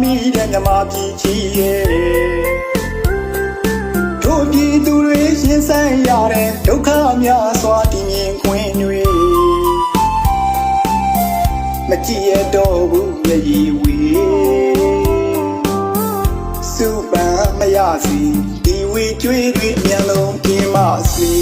မိတဲ့မြမပြည်ကြီးရဲ့တို့ပြည်သူတွေရင်ဆိုင်ရတဲ့ဒုက္ခများစွာတည်မြင်ခွင့်တွေမကြည့်ရတော့ဘူးမျက်ရည်ဝေစုပန်မရစီဒီဝေကြွေးတွေမျက်လုံးကင်းမစီ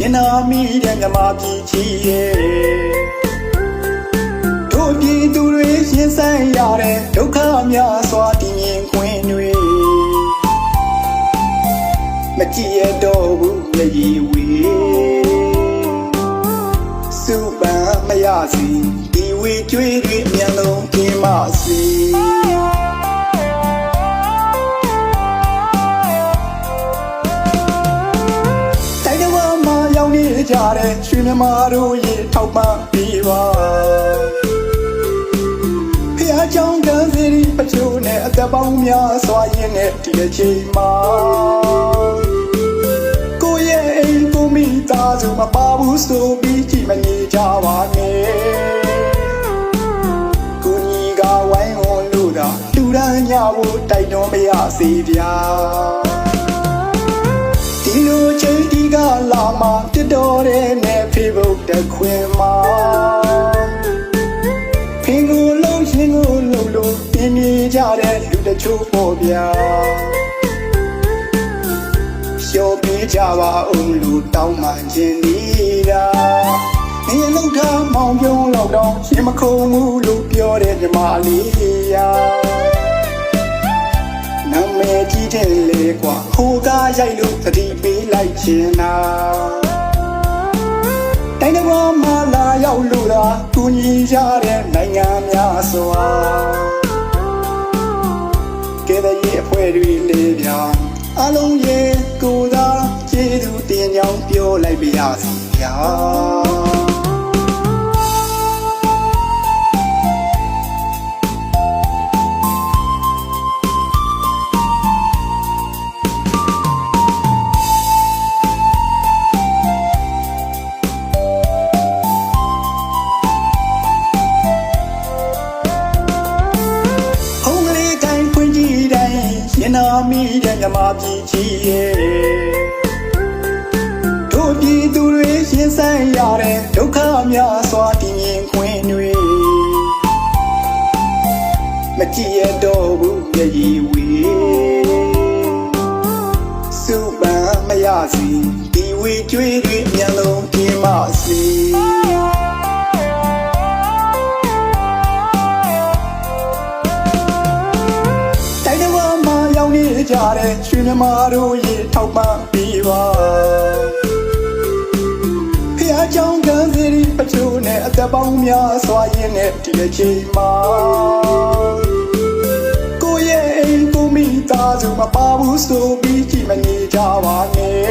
ရင်နာမိတဲ့မြမပြည်ကြီးရဲ့တို့ပြည်သူတွေရင်ဆိုင်ရတဲ့ဒုက္ခများစွာတည်မြင်ခွင့်တွေမကြည့်ရတော့ဘူးမျက်ရည်ဝေစုပန်မရစီဒီဝေကြွေးတွေမျက်လုံးကင်းမစီကြတဲ့ရွှေမြမာတို့ရေထောက်ပံ့ပြီးပါဖះเจ้าကံစီရီပချိုးနဲ့အသက်ပေါင်းများစွာရင်းနဲ့ဒီအချိန်မှာကိုရဲ့အိမ်ကိုမိသားစုမပါဘူးဆိုပြီးကြည့်မနေကြပါနဲ့ကိုကြီးကဝိုင်းဝန်းလို့သာလူရန်ညဖို့တိုက်တွန်းမရစေဗျာဒီလိုချိန်ဒီကလာမှတစ်တော်တဲ့နဲ့ Facebook တခွင်မှာဖင်ကိုလုံးရှင်ကိုလုံးလို့ပြင်းပြကြတဲ့လူတချို့ပေါ့ဗျာရှော့ပြကြပါအောင်လို့တောင်းမှခြင်းနေတာနေလုံးထားမောင်ပြုံးလောက်တော့ရှင်မခုံဘူးလို့ပြောတဲ့ညီမလေးရာနာမည်ကြီးတဲ့လေကွာဟိုကားရိုက်လို့သတိပေးလိုက်ချင်တာတိုင်းတော်မှာလာရောက်လို့သာကူညီကြတဲ့နိုင်ငံများစွာကဲတဲ့ရဲ့အဖွဲ့တွေလေးဗျာအလုံးရဲ့ကိုယ်သာကျေးဇူးတင်ကြောင်းပြောလိုက်ပါရစေဗျာရင်နာမိတဲ့မြမပြည်ကြီးရဲ့တို့ပြည်သူတွေရင်ဆိုင်ရတဲ့ဒုက္ခများစွာတည်မြင်ခွင့်တွေမကြည့်ရတော့ဘူးမျက်ရည်ဝေစုပန်မရစီဒီဝေကြွေးတွေမျက်လုံးကင်းမစီကြတဲ့ရွှေမြမာတို့ရေထောက်ပံ့ပြီးပါဖះเจ้าကံစီရီပချိုးနဲ့အသက်ပေါင်းများစွာရင်းနဲ့ဒီအချိန်မှာကိုရဲ့အိမ်ကိုမိသားစုမပါဘူးဆိုပြီးကြည့်မနေကြပါနဲ့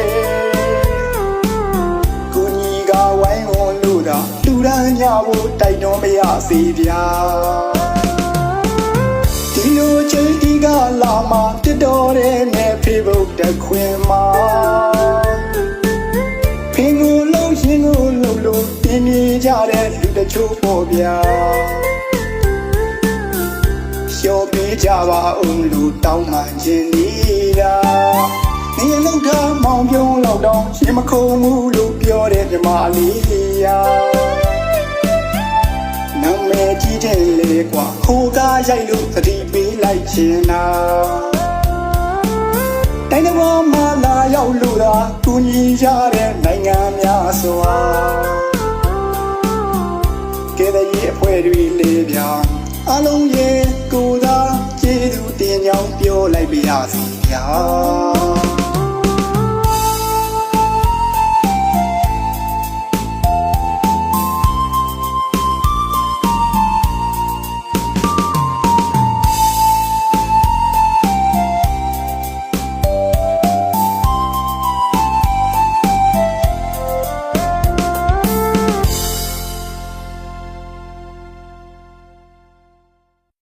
ကိုကြီးကဝိုင်းဝန်းလို့သာလူရန်ညဖို့တိုက်တွန်းမရစေဗျာဒီလိုချိန်ဒီကလာမှတစ်တော်တဲ့နဲ့ Facebook တခွင်မှာဖင်ကိုလုံးရှင်ကိုလုံးလို့ပြင်းပြကြတဲ့လူတချို့ပေါ့ဗျာရှော့ပြကြပါအောင်လို့တောင်းမှခြင်းနေတာနေလုံးထားမောင်ပြုံးလောက်တော့ရှင်မခုံဘူးလို့ပြောတဲ့ညီမလေးရာနာမည်ကြီးတဲ့လေကွာဟိုကားရိုက်လို့သတိပေးလိုက်ချင်တာတိုင်းတော်မှာလာရောက်လို့သာကူညီကြတဲ့နိုင်ငံများစွာကဲတဲ့ရဲ့အဖွဲ့တွေလေးဗျာအလုံးရဲ့ကိုယ်သာကျေးဇူးတင်ကြောင်းပြောလိုက်ပါရစေဗျာ